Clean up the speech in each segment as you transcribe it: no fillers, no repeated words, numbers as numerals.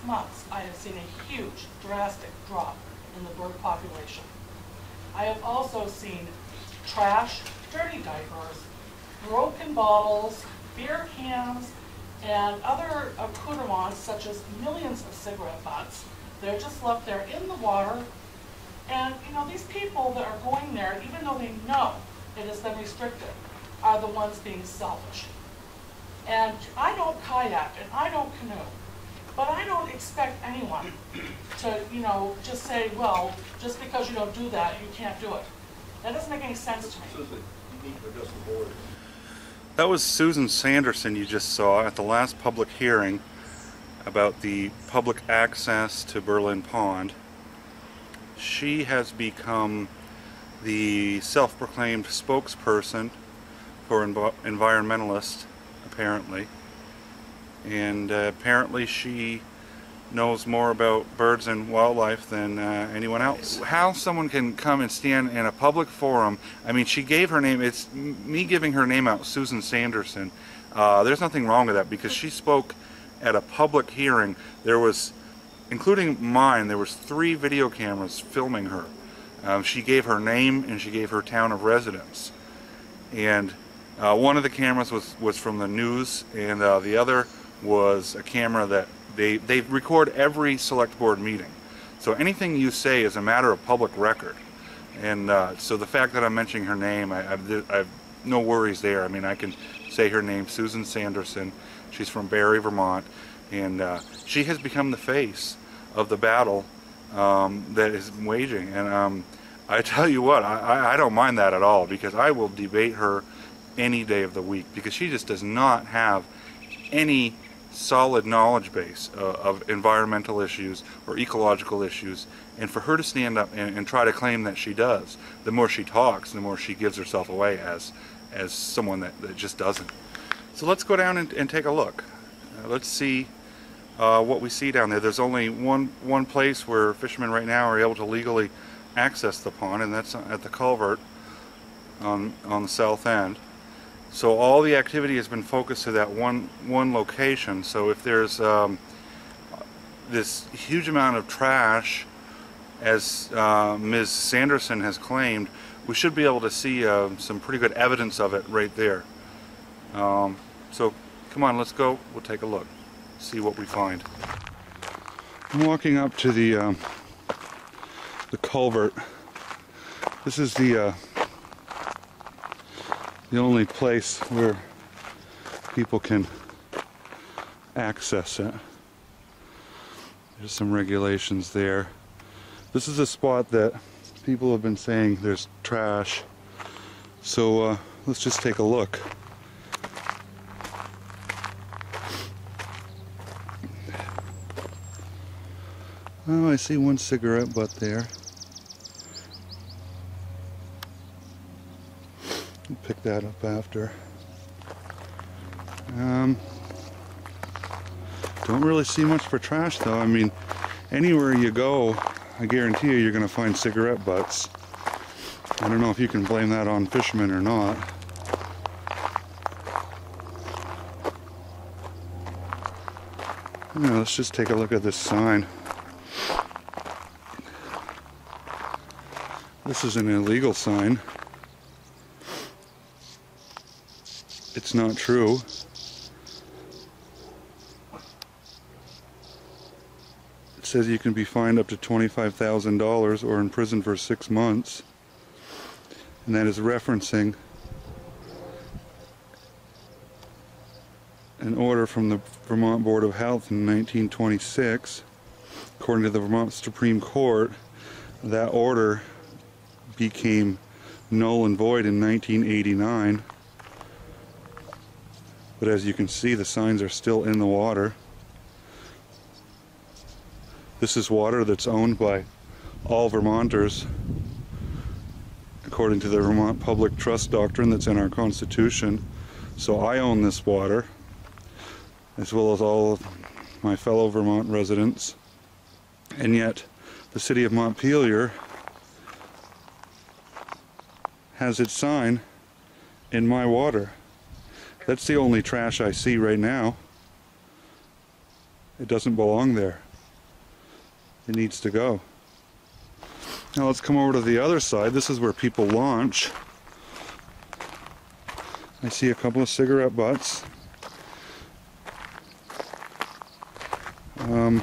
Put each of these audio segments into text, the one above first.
months, I have seen a huge, drastic drop in the bird population. I have also seen trash, dirty diapers, broken bottles, beer cans, and other accoutrements such as millions of cigarette butts. They're just left there in the water. And you know, these people that are going there, even though they know it has been restricted, are the ones being selfish. And I don't kayak and I don't canoe, but I don't expect anyone to, you know, just say, well, just because you don't do that, you can't do it. That doesn't make any sense to me. Susan, you need to address the board. That was Susan Sanderson you just saw at the last public hearing about the public access to Berlin Pond. She has become the self-proclaimed spokesperson for environmentalists, apparently. And apparently she knows more about birds and wildlife than anyone else. How someone can come and stand in a public forum, I mean, she gave her name, it's me giving her name out, Susan Sanderson. There's nothing wrong with that because she spoke at a public hearing. There was, including mine, there was 3 video cameras filming her. She gave her name and she gave her town of residence. And one of the cameras was from the news, and the other was a camera that they record every select board meeting. So anything you say is a matter of public record. And so the fact that I'm mentioning her name, I have no worries there. I mean, I can say her name, Susan Sanderson. She's from Barre, Vermont, and she has become the face of the battle that is waging. And I tell you what, I don't mind that at all, because I will debate her any day of the week, because she just does not have any solid knowledge base of environmental issues or ecological issues. And for her to stand up and try to claim that she does, the more she talks, the more she gives herself away as someone that just doesn't. So let's go down and take a look. Let's see what we see down there. There's only one place where fishermen right now are able to legally access the pond, and that's at the culvert on the south end. So all the activity has been focused to that one location. So if there's this huge amount of trash, as Ms. Sanderson has claimed, we should be able to see some pretty good evidence of it right there. So come on, let's go. We'll take a look, see what we find. I'm walking up to the culvert. This is the only place where people can access it. There's some regulations there. This is a spot that people have been saying there's trash. So let's just take a look. Oh, I see one cigarette butt there. I'll pick that up after. Don't really see much for trash though. I mean, anywhere you go, I guarantee you're going to find cigarette butts. I don't know if you can blame that on fishermen or not. Yeah, let's just take a look at this sign. This is an illegal sign. It's not true. It says you can be fined up to $25,000 or in prison for 6 months. And that is referencing an order from the Vermont Board of Health in 1926. According to the Vermont Supreme Court, that order became null and void in 1989. But as you can see, the signs are still in the water. This is water that's owned by all Vermonters, according to the Vermont Public Trust Doctrine that's in our Constitution. So I own this water, as well as all of my fellow Vermont residents. And yet, the city of Montpelier has its sign in my water. That's the only trash I see right now. It doesn't belong there. it needs to go. Now let's come over to the other side. This is where people launch. I see a couple of cigarette butts. I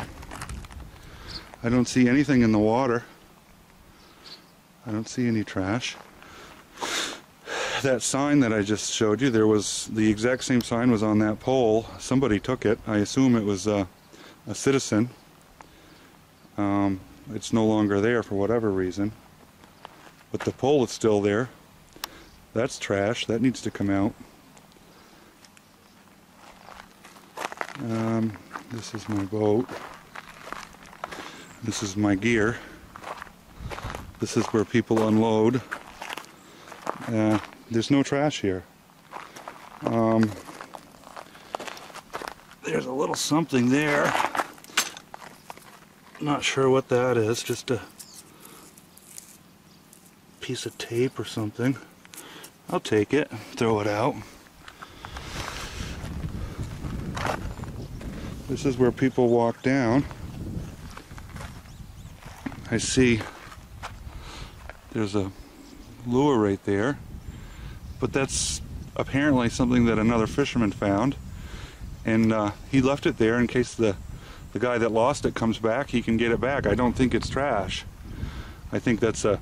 don't see anything in the water. I don't see any trash. That sign that I just showed you, there was the exact same sign was on that pole. Somebody took it. I assume it was a citizen. It's no longer there for whatever reason. But the pole is still there. That's trash. That needs to come out. This is my boat. This is my gear. This is where people unload. There's no trash here. There's a little something there. Not sure what that is. Just a piece of tape or something. I'll take it, throw it out. This is where people walk down. I see there's a lure right there, but that's apparently something that another fisherman found, and he left it there in case the guy that lost it comes back, he can get it back. I don't think it's trash. I think that's a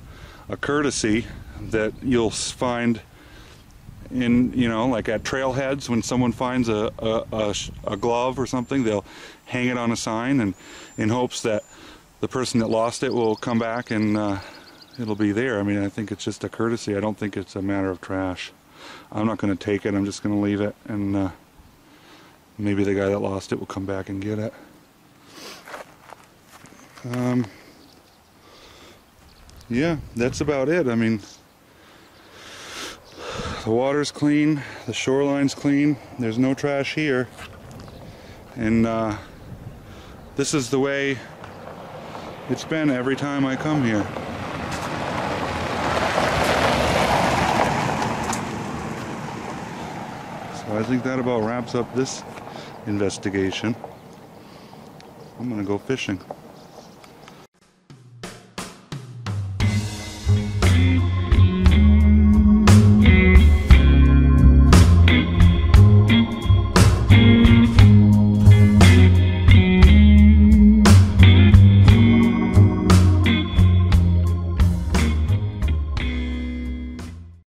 courtesy that you'll find in, you know, like at trailheads when someone finds a glove or something, they'll hang it on a sign and in hopes that the person that lost it will come back and it'll be there. I mean, I think it's just a courtesy. I don't think it's a matter of trash. I'm not going to take it. I'm just going to leave it, and maybe the guy that lost it will come back and get it. Yeah, that's about it. I mean, the water's clean, the shoreline's clean, there's no trash here, and this is the way it's been every time I come here. So I think that about wraps up this investigation. I'm gonna go fishing.